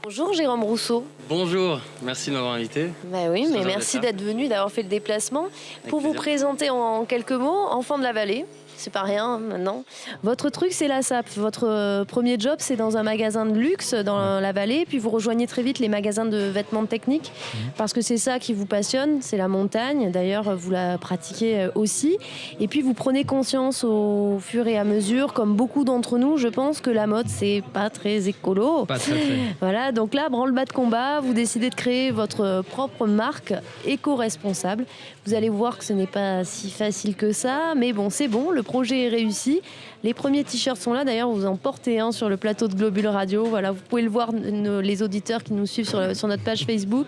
Bonjour Jérôme Rousseau. Bonjour, merci de m'avoir invité. Bah oui, mais merci d'être venu, d'avoir fait le déplacement. Pour vous présenter en quelques mots, enfant de la vallée, c'est pas rien maintenant. Votre truc, c'est la SAP. Votre premier job, c'est dans un magasin de luxe dans la vallée, puis vous rejoignez très vite les magasins de vêtements techniques parce que c'est ça qui vous passionne, c'est la montagne. D'ailleurs, vous la pratiquez aussi. Et puis vous prenez conscience au fur et à mesure, comme beaucoup d'entre nous, je pense que la mode, c'est pas très écolo. Pas très. Voilà, donc là, branle-bas de combat, vous décidez de créer votre propre marque éco-responsable. Vous allez voir que ce n'est pas si facile que ça, mais bon, c'est bon, le projet est réussi. Les premiers t-shirts sont là, d'ailleurs, vous en portez un sur le plateau de Globule Radio. Voilà, vous pouvez le voir, les auditeurs qui nous suivent sur notre page Facebook.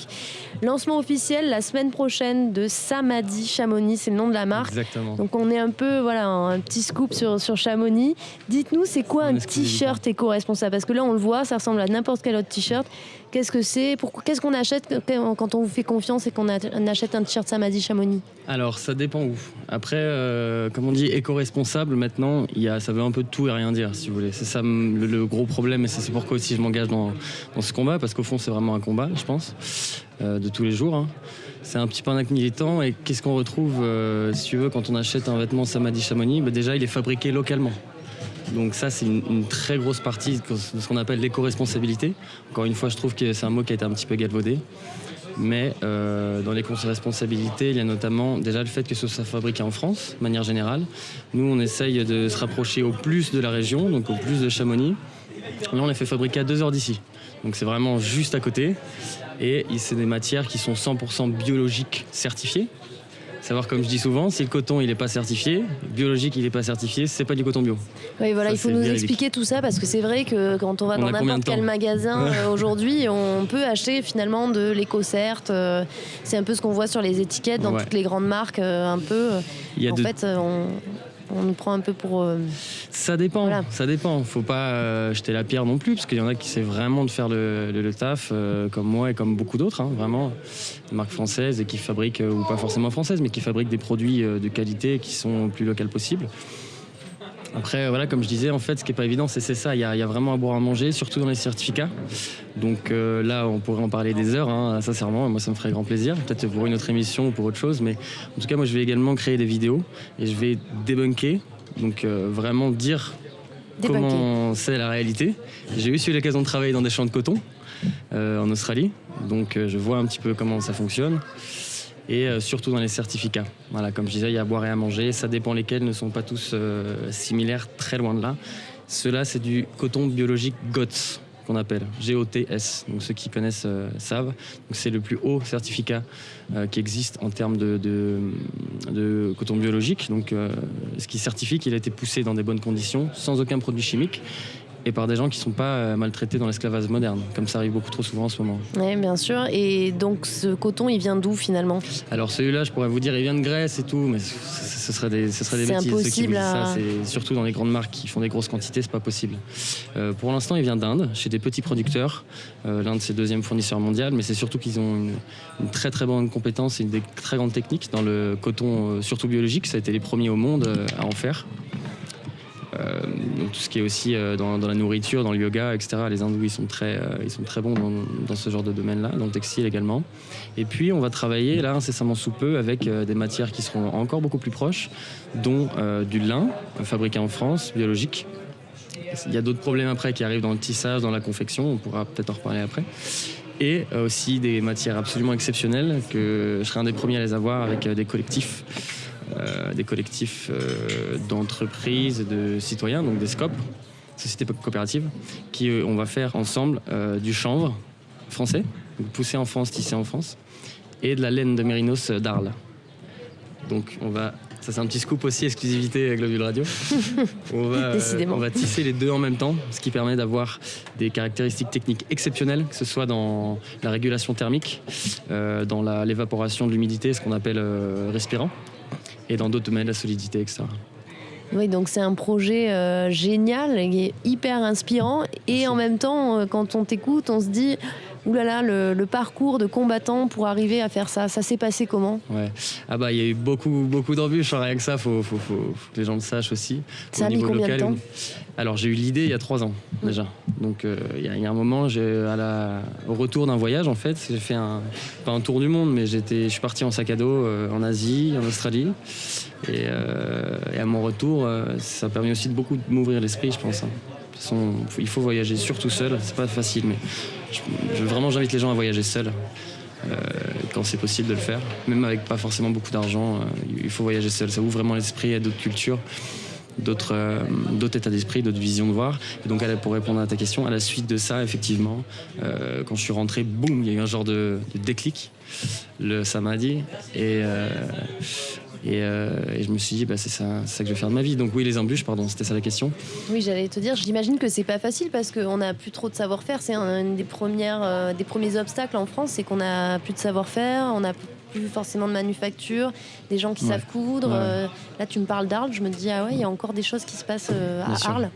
Lancement officiel la semaine prochaine de Samadi Chamonix, c'est le nom de la marque. Exactement. Donc on est un peu, voilà, un petit scoop sur Chamonix. Dites-nous, c'est quoi un t-shirt éco-responsable? Parce que là, on le voit, ça ressemble à n'importe quel autre t-shirt. Qu'est-ce que c'est? Qu'est-ce qu'on achète quand on vous fait confiance et qu'on achète un t-shirt Samadi Chamonix? Alors, ça dépend où. Après, comme on dit éco-responsable, maintenant, ça veut un peu de tout et rien dire, si vous voulez. C'est ça le gros problème, et c'est pourquoi aussi je m'engage dans ce combat, parce qu'au fond, c'est vraiment un combat, je pense, de tous les jours. Hein. C'est un petit peu un acte militant, et qu'est-ce qu'on retrouve, si tu veux, quand on achète un vêtement Samadi Chamonix? Déjà, il est fabriqué localement. Donc ça, c'est une très grosse partie de ce qu'on appelle l'éco-responsabilité. Encore une fois, je trouve que c'est un mot qui a été un petit peu galvaudé. Mais dans l'éco-responsabilité, il y a notamment déjà le fait que ce soit fabriqué en France, de manière générale. Nous, on essaye de se rapprocher au plus de la région, donc au plus de Chamonix. Là, on les fait fabriquer à 2 heures d'ici. Donc c'est vraiment juste à côté. Et c'est des matières qui sont 100% biologiques certifiées. Savoir, comme je dis souvent, si le coton il n'est pas certifié, biologique il n'est pas certifié, c'est pas du coton bio. Oui, voilà, ça, il faut nous expliquer tout ça parce que c'est vrai que quand on va dans n'importe quel magasin aujourd'hui, on peut acheter finalement de l'éco-cert. C'est un peu ce qu'on voit sur les étiquettes dans toutes les grandes marques. En fait, on nous prend un peu pour... Ça dépend, voilà. Ça dépend. Faut pas jeter la pierre non plus, parce qu'il y en a qui essaient vraiment de faire le taf, comme moi et comme beaucoup d'autres, hein, vraiment, des marques françaises et qui fabriquent, ou pas forcément françaises, mais qui fabriquent des produits de qualité qui sont le plus locales possible. Après, voilà, comme je disais, en fait, ce qui n'est pas évident, c'est ça. Il y a vraiment à boire à manger, surtout dans les certificats. Donc là, on pourrait en parler des heures, hein, sincèrement. Moi, ça me ferait grand plaisir. Peut-être pour une autre émission ou pour autre chose. Mais en tout cas, moi, je vais également créer des vidéos et je vais débunker. Donc vraiment dire comment c'est la réalité. J'ai eu l'occasion de travailler dans des champs de coton en Australie. Donc je vois un petit peu comment ça fonctionne. Et surtout dans les certificats. Voilà, comme je disais, il y a à boire et à manger. Ça dépend lesquels ne sont pas tous similaires, très loin de là. Ceux-là, c'est du coton biologique GOTS, qu'on appelle GOTS. Donc ceux qui connaissent savent. Donc c'est le plus haut certificat qui existe en termes de coton biologique. Donc ce qui certifie qu'il a été poussé dans des bonnes conditions, sans aucun produit chimique, et par des gens qui ne sont pas maltraités dans l'esclavage moderne, comme ça arrive beaucoup trop souvent en ce moment. Oui, bien sûr. Et donc, ce coton, il vient d'où, finalement? Alors, celui-là, je pourrais vous dire, il vient de Grèce et tout, mais ce serait des bêtises. C'est impossible. Ça, c'est surtout dans les grandes marques qui font des grosses quantités, c'est pas possible. Pour l'instant, il vient d'Inde, chez des petits producteurs. L'Inde, c'est le 2e fournisseur mondial, mais c'est surtout qu'ils ont une très très bonne compétence et des très grandes techniques dans le coton, surtout biologique. Ça a été les premiers au monde à en faire. Donc tout ce qui est aussi dans la nourriture, dans le yoga, etc. Les hindous, ils sont très bons dans ce genre de domaine-là, dans le textile également. Et puis on va travailler là incessamment sous peu avec des matières qui seront encore beaucoup plus proches, dont du lin fabriqué en France, biologique. Il y a d'autres problèmes après qui arrivent dans le tissage, dans la confection, on pourra peut-être en reparler après. Et aussi des matières absolument exceptionnelles que je serai un des premiers à les avoir avec des collectifs. D'entreprises et de citoyens, donc des SCOP, sociétés coopératives, qui on va faire ensemble du chanvre français, poussé en France, tissé en France, et de la laine de mérinos d'Arles. Donc ça c'est un petit scoop aussi, exclusivité Globule Radio. On va tisser les deux en même temps, ce qui permet d'avoir des caractéristiques techniques exceptionnelles, que ce soit dans la régulation thermique, dans l'évaporation de l'humidité, ce qu'on appelle respirant, et dans d'autres domaines, la solidité, etc. Oui, donc c'est un projet génial, qui est hyper inspirant. Et en même temps, quand on t'écoute, on se dit oulala, le parcours de combattant pour arriver à faire ça. Ça s'est passé comment? Ouais. Ah bah il y a eu beaucoup d'embûches, rien que ça, faut que les gens le sachent aussi. Ça a mis combien de temps? Alors j'ai eu l'idée il y a 3 ans déjà. Donc il y a un moment, au retour d'un voyage en fait, j'ai fait pas un tour du monde, mais je suis parti en sac à dos en Asie, en Australie. Et à mon retour, ça a permis aussi de beaucoup m'ouvrir l'esprit, je pense. De toute façon, il faut voyager, surtout seul. C'est pas facile, mais vraiment j'invite les gens à voyager seuls. Quand c'est possible de le faire, même avec pas forcément beaucoup d'argent, il faut voyager seul. Ça ouvre vraiment l'esprit à d'autres cultures, d'autres états d'esprit, d'autres visions de voir. Et donc pour répondre à ta question, à la suite de ça, effectivement, quand je suis rentré, boum, il y a eu un genre de déclic, le samadhi, et je me suis dit, c'est ça que je vais faire de ma vie. Donc oui, les embûches, pardon, c'était ça la question. Oui, j'allais te dire, j'imagine que c'est pas facile parce qu'on n'a plus trop de savoir-faire. C'est un des premiers obstacles en France, c'est qu'on n'a plus de savoir-faire, on n'a plus forcément de manufacture, des gens qui savent coudre. Là, tu me parles d'Arles, je me dis, ah ouais, il y a encore des choses qui se passent à Arles.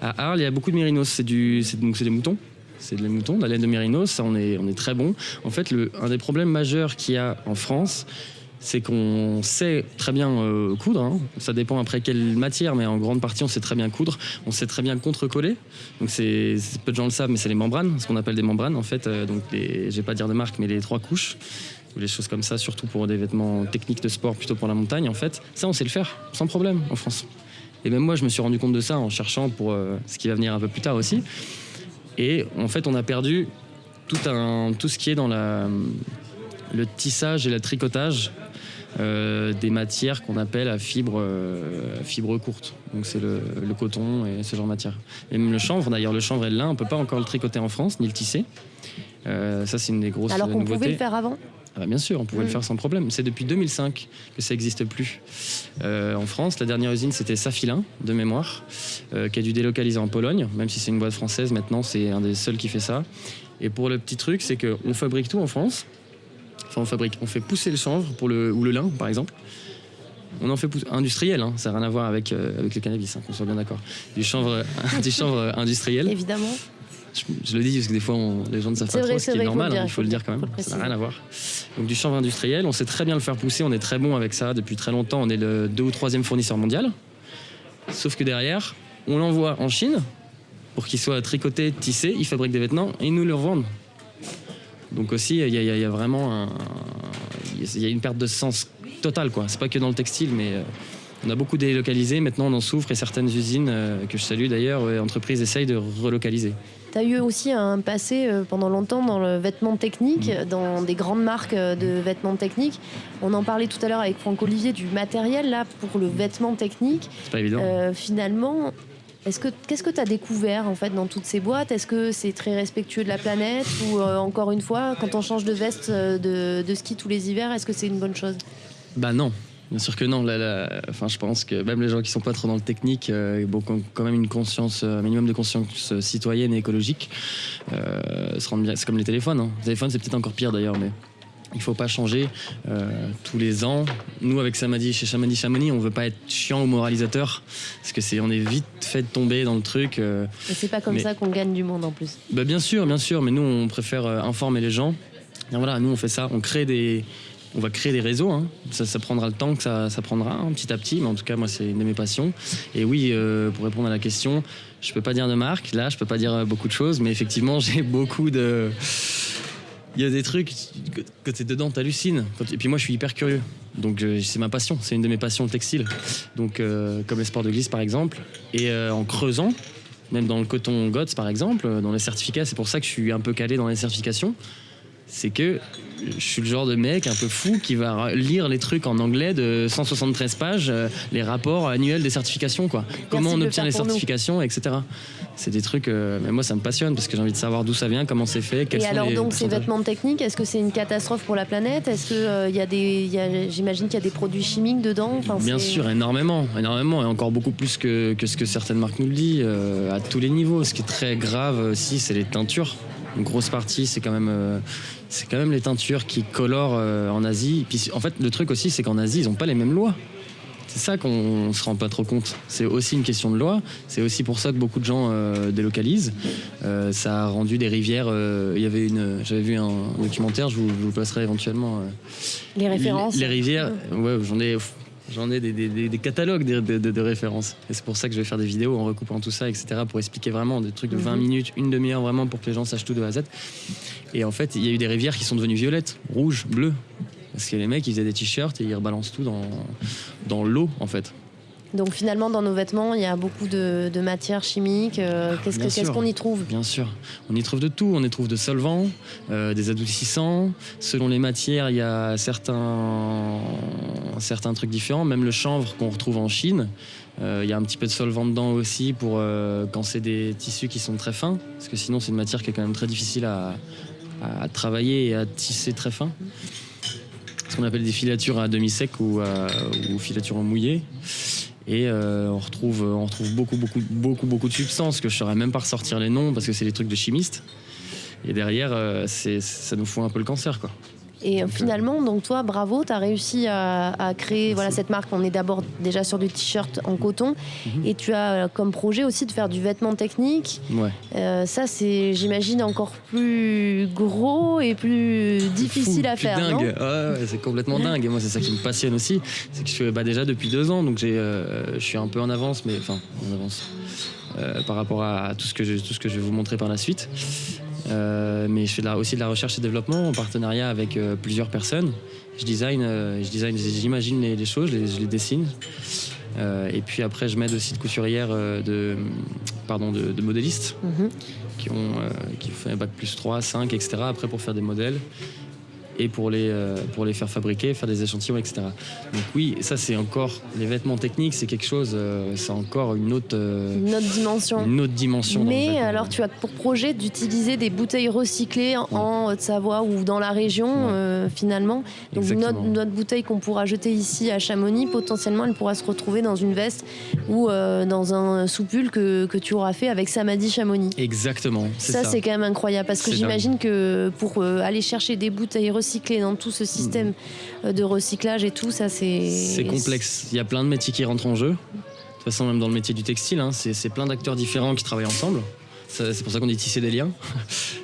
À Arles, il y a beaucoup de mérinos, c'est des moutons. C'est des moutons, de la laine de mérinos, ça on est très bon. En fait, un des problèmes majeurs qu'il y a en France, c'est qu'on sait très bien coudre, hein. Ça dépend après quelle matière, mais en grande partie on sait très bien coudre, on sait très bien contre-coller. Donc peu de gens le savent, mais c'est les membranes, ce qu'on appelle des membranes en fait. Donc je vais pas dire de marque, mais les 3 couches, ou les choses comme ça, surtout pour des vêtements techniques de sport, plutôt pour la montagne en fait. Ça on sait le faire, sans problème en France. Et même moi je me suis rendu compte de ça en cherchant pour ce qui va venir un peu plus tard aussi. Et en fait on a perdu tout ce qui est dans le tissage et le tricotage. Des matières qu'on appelle à fibre courte. Donc c'est le coton et ce genre de matière. Et même le chanvre, d'ailleurs, le chanvre et le lin, on ne peut pas encore le tricoter en France, ni le tisser. Ça, c'est une des grosses nouveautés. Alors qu'on pouvait le faire avant? Bien sûr, on pouvait le faire sans problème. C'est depuis 2005 que ça n'existe plus. En France, la dernière usine, c'était Safilin, de mémoire, qui a dû délocaliser en Pologne, même si c'est une boîte française, maintenant, c'est un des seuls qui fait ça. Et pour le petit truc, c'est qu'on fabrique tout en France. Enfin, on fait pousser le chanvre ou le lin, par exemple. On en fait pousser industriel, hein, ça n'a rien à voir avec le cannabis, hein, qu'on soit bien d'accord. Du chanvre industriel. Évidemment. Je le dis parce que des fois les gens ne savent pas trop, ce qui est normal, il faut le dire quand même, ça n'a rien à voir. Donc du chanvre industriel, on sait très bien le faire pousser, on est très bon avec ça depuis très longtemps, on est le 2e ou 3e fournisseur mondial. Sauf que derrière, on l'envoie en Chine pour qu'il soit tricoté, tissé, ils fabriquent des vêtements et ils nous le revendent. Donc aussi, il y a vraiment il y a une perte de sens totale, quoi. C'est pas que dans le textile, mais on a beaucoup délocalisé. Maintenant, on en souffre et certaines usines, que je salue d'ailleurs, entreprises essayent de relocaliser. Tu as eu aussi un passé pendant longtemps dans le vêtement technique, dans des grandes marques de vêtements techniques. On en parlait tout à l'heure avec Franck-Olivier du matériel là pour le vêtement technique. C'est pas évident. Finalement, qu'est-ce que tu as découvert en fait dans toutes ces boîtes? Est-ce que c'est très respectueux de la planète ou encore une fois, quand on change de veste de ski tous les hivers, est-ce que c'est une bonne chose? Non. Bien sûr que non. Enfin, je pense que même les gens qui sont pas trop dans le technique ont quand même une conscience, un minimum de conscience citoyenne et écologique. Se rendent bien. C'est comme les téléphones. Hein. Les téléphones, c'est peut-être encore pire d'ailleurs, mais il faut pas changer tous les ans. Nous, avec Samadhi, chez Samadhi Chamonix, on veut pas être chiant ou moralisateur, parce que on est vite fait de tomber dans le truc. Et c'est pas comme ça qu'on gagne du monde en plus. Bien sûr, mais nous, on préfère informer les gens. Et voilà, nous, on fait ça, on va créer des réseaux, hein. Ça prendra le temps que ça prendra, hein, petit à petit, mais en tout cas, moi, c'est une de mes passions. Et oui, pour répondre à la question, je peux pas dire de marque, là, je peux pas dire beaucoup de choses, mais effectivement, j'ai beaucoup de... Il y a des trucs, quand t'es dedans, t'hallucines. Et puis moi, je suis hyper curieux. Donc c'est ma passion, c'est une de mes passions, le textile. Donc comme les sports de glisse, par exemple. Et en creusant, même dans le coton GOTS, par exemple, dans les certificats, c'est pour ça que je suis un peu calé dans les certifications. C'est que je suis le genre de mec un peu fou qui va lire les trucs en anglais de 173 pages, les rapports annuels des certifications, quoi. Comment on obtient les certifications, etc. C'est des trucs, mais moi ça me passionne parce que j'ai envie de savoir d'où ça vient, comment c'est fait, quels sont les... Et alors donc ces vêtements techniques, est-ce que c'est une catastrophe pour la planète? Est-ce que j'imagine qu'il y a des produits chimiques dedans? Bien sûr, énormément, et encore beaucoup plus que ce que certaines marques nous le disent, à tous les niveaux. Ce qui est très grave aussi, c'est les teintures. Une grosse partie, c'est quand même les teintures qui colorent en Asie. Puis en fait, le truc aussi, c'est qu'en Asie, ils n'ont pas les mêmes lois. C'est ça qu'on ne se rend pas trop compte. C'est aussi une question de loi. C'est aussi pour ça que beaucoup de gens délocalisent. Ça a rendu des rivières. J'avais vu un documentaire, je vous passerai éventuellement. Les références. Les rivières, ouais, j'en ai des catalogues de références. Et c'est pour ça que je vais faire des vidéos en recoupant tout ça, etc. pour expliquer vraiment des trucs de 20 minutes, une demi-heure vraiment pour que les gens sachent tout de A à Z. Et en fait, il y a eu des rivières qui sont devenues violettes, rouges, bleues. Parce que les mecs, ils faisaient des t-shirts et ils rebalancent tout dans l'eau, en fait. Donc finalement, dans nos vêtements, il y a beaucoup de matières chimiques. Qu'est-ce qu'on y trouve? Bien sûr. On y trouve de tout. On y trouve de solvants, des adoucissants. Selon les matières, il y a certains trucs différents. Même le chanvre qu'on retrouve en Chine, il y a un petit peu de solvant dedans aussi pour quand c'est des tissus qui sont très fins. Parce que sinon, c'est une matière qui est quand même très difficile à travailler et à tisser très fin. Ce qu'on appelle des filatures à demi-sec ou filatures mouillées. Et on retrouve beaucoup de substances que je ne saurais même pas ressortir les noms parce que c'est des trucs de chimistes. Et derrière, ça nous fout un peu le cancer, quoi. Et finalement, donc toi, bravo, tu as réussi à créer cette marque. On est d'abord déjà sur du t-shirt en coton. Et tu as comme projet aussi de faire du vêtement technique. Ouais. Ça, c'est, j'imagine, encore plus gros et plus difficile à faire, dingue. Non ouais, c'est complètement dingue. Et moi, c'est ça qui me passionne aussi. C'est que je fais déjà depuis 2 ans, donc je suis un peu en avance, mais enfin, en avance par rapport à tout ce que je vais vous montrer par la suite. Mais je fais aussi de la recherche et développement en partenariat avec plusieurs personnes. J'imagine les choses, je les dessine. Et puis après, je m'aide aussi de couturières, de modélistes qui font bac plus 3, 5, etc. Après pour faire des modèles et pour les faire fabriquer, faire des échantillons, etc. Donc oui, ça c'est encore, les vêtements techniques, c'est quelque chose, c'est encore une autre dimension. Une autre dimension. Mais alors tu as pour projet d'utiliser des bouteilles recyclées en Haute-Savoie ou dans la région finalement. Donc notre bouteille qu'on pourra jeter ici à Chamonix, potentiellement elle pourra se retrouver dans une veste ou dans un soupul que tu auras fait avec Samadi Chamonix. Exactement. Ça c'est quand même incroyable parce que j'imagine que pour aller chercher des bouteilles recyclées dans tout ce système de recyclage et tout, ça c'est complexe. Il y a plein de métiers qui rentrent en jeu. De toute façon, même dans le métier du textile, c'est plein d'acteurs différents qui travaillent ensemble. C'est pour ça qu'on dit tisser des liens.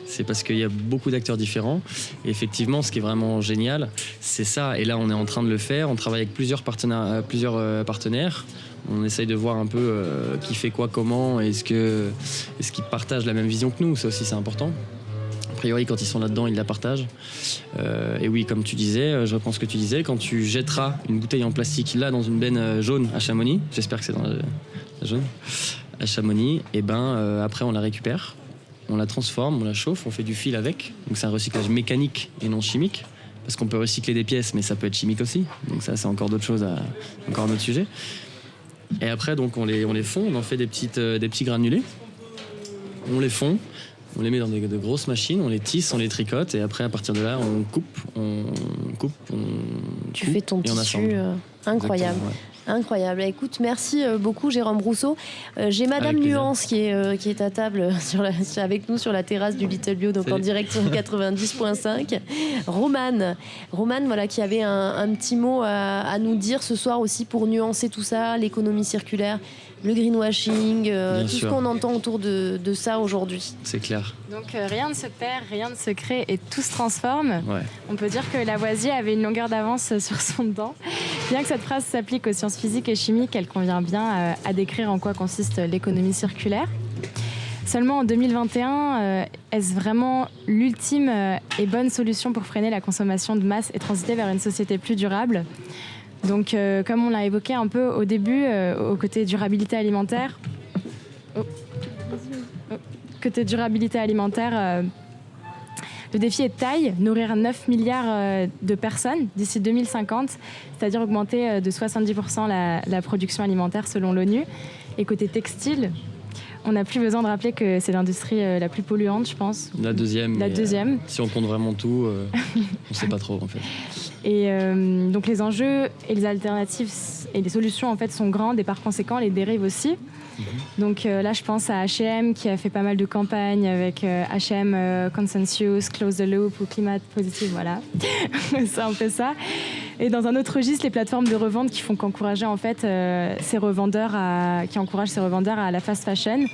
C'est parce qu'il y a beaucoup d'acteurs différents. Et effectivement, ce qui est vraiment génial, c'est ça. Et là, on est en train de le faire. On travaille avec plusieurs partenaires. On essaye de voir un peu qui fait quoi, comment. Est-ce qu'ils partagent la même vision que nous? Ça aussi, c'est important. A priori, quand ils sont là-dedans, ils la partagent. Et oui, comme tu disais, je reprends ce que tu disais, quand tu jetteras une bouteille en plastique là dans une benne jaune à Chamonix, j'espère que c'est dans la jaune, à Chamonix, et après on la récupère, on la transforme, on la chauffe, on fait du fil avec. Donc c'est un recyclage mécanique et non chimique, parce qu'on peut recycler des pièces, mais ça peut être chimique aussi. Donc ça, c'est encore d'autres choses, encore un autre sujet. Et après, donc on les fond, on en fait des petits granulés, on les fond. On les met dans de grosses machines, on les tisse, on les tricote et après à partir de là on coupe, tu fais ton tissu incroyable. Exactement, ouais. Incroyable. Écoute, merci beaucoup Jérôme Brousseau. J'ai Madame Nuance qui est à table avec nous sur la terrasse du Little Bio, donc en direct sur 90.5. Romane, voilà, qui avait un petit mot à nous dire ce soir aussi pour nuancer tout ça, l'économie circulaire, le greenwashing, tout ce qu'on entend autour de ça aujourd'hui. C'est clair. Donc rien ne se perd, rien ne se crée et tout se transforme. Ouais. On peut dire que Lavoisier avait une longueur d'avance sur son temps. Bien que cette phrase s'applique aux sciences physiques et chimiques, elle convient bien à décrire en quoi consiste l'économie circulaire. Seulement en 2021, est-ce vraiment l'ultime et bonne solution pour freiner la consommation de masse et transiter vers une société plus durable ? Donc, comme on l'a évoqué un peu au début, au côté durabilité alimentaire, le défi est de taille, nourrir 9 milliards de personnes d'ici 2050, c'est-à-dire augmenter de 70% la production alimentaire selon l'ONU. Et côté textile, on n'a plus besoin de rappeler que c'est l'industrie la plus polluante, je pense. La deuxième. Si on compte vraiment tout, on ne sait pas trop en fait. Et donc les enjeux et les alternatives et les solutions en fait sont grandes et par conséquent les dérives aussi. Donc là je pense à H&M qui a fait pas mal de campagnes avec H&M Consensus, Close the Loop ou Climat Positive, voilà. C'est un peu ça. Et dans un autre registre, les plateformes de revente qui font qu'encourager en fait ces revendeurs à la fast fashion.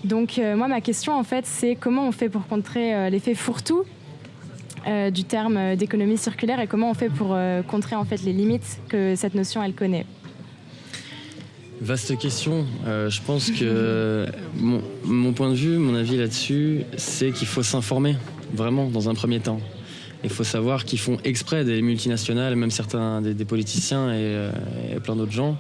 Donc moi, ma question en fait, c'est comment on fait pour contrer l'effet fourre-tout du terme d'économie circulaire et comment on fait pour contrer en fait les limites que cette notion elle connaît. Vaste question. Je pense que mon point de vue, mon avis là-dessus, c'est qu'il faut s'informer, vraiment, dans un premier temps. Il faut savoir qu'ils font exprès, des multinationales, même certains des politiciens et plein d'autres gens,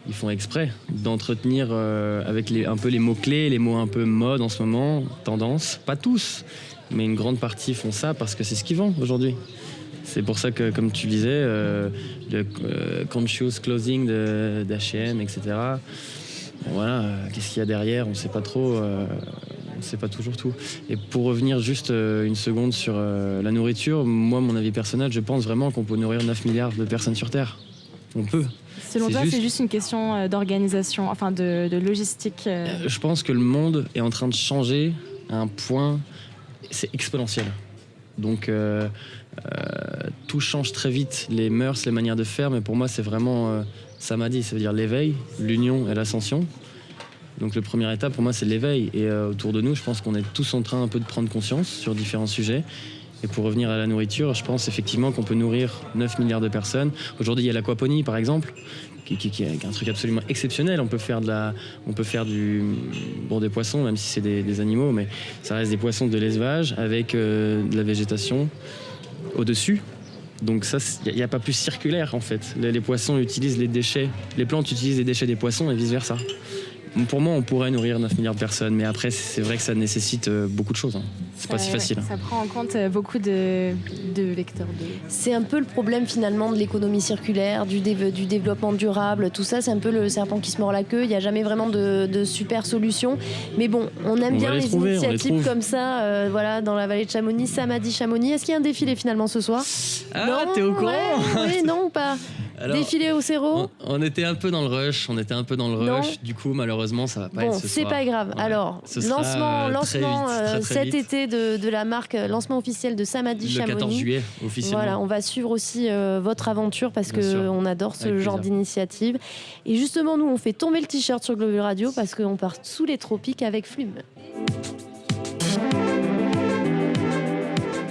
ils font exprès d'entretenir avec un peu les mots-clés, les mots un peu mode en ce moment, tendance. Pas tous, mais une grande partie font ça parce que c'est ce qu'ils vendent aujourd'hui. C'est pour ça que, comme tu disais, le conscious clothing d'H&M, etc. Voilà, qu'est-ce qu'il y a derrière, on ne sait pas trop, on ne sait pas toujours tout. Et pour revenir juste une seconde sur la nourriture, moi, mon avis personnel, je pense vraiment qu'on peut nourrir 9 milliards de personnes sur Terre. On peut. Selon toi, c'est juste une question d'organisation, enfin de logistique. Je pense que le monde est en train de changer à un point, c'est exponentiel. Donc tout change très vite, les mœurs, les manières de faire, mais pour moi c'est vraiment samadhi, ça veut dire l'éveil, l'union et l'ascension. Donc la première étape pour moi c'est l'éveil et autour de nous je pense qu'on est tous en train un peu de prendre conscience sur différents sujets. Et pour revenir à la nourriture, je pense effectivement qu'on peut nourrir 9 milliards de personnes. Aujourd'hui il y a l'aquaponie par exemple, qui est un truc absolument exceptionnel. On peut faire des poissons, même si c'est des animaux, mais ça reste des poissons de l'élevage avec de la végétation au-dessus. Donc ça, il n'y a pas plus circulaire en fait. Les poissons utilisent les déchets, les plantes utilisent les déchets des poissons et vice-versa. Pour moi, on pourrait nourrir 9 milliards de personnes, mais après, c'est vrai que ça nécessite beaucoup de choses. C'est pas si facile. Ça prend en compte beaucoup de vecteurs. C'est un peu le problème finalement de l'économie circulaire, du développement durable, tout ça, c'est un peu le serpent qui se mord la queue. Il n'y a jamais vraiment de super solution. Mais bon, on aime bien les initiatives comme ça, voilà, dans la vallée de Chamonix, Samadhi Chamonix. Est-ce qu'il y a un défilé finalement ce soir? Ah, non, t'es au courant? Oui, non ou pas? Alors, défilé au Cerro. On était un peu dans le rush, du coup malheureusement ça va pas être ce soir. C'est pas grave. Ouais. Alors, lancement très cet été de la marque, lancement officiel de Samadhi Chamonix. Le 14 juillet officiellement. Voilà, on va suivre aussi votre aventure parce qu'on adore ce genre d'initiative. Et justement, nous on fait tomber le t-shirt sur Globule Radio parce qu'on part sous les tropiques avec Flume.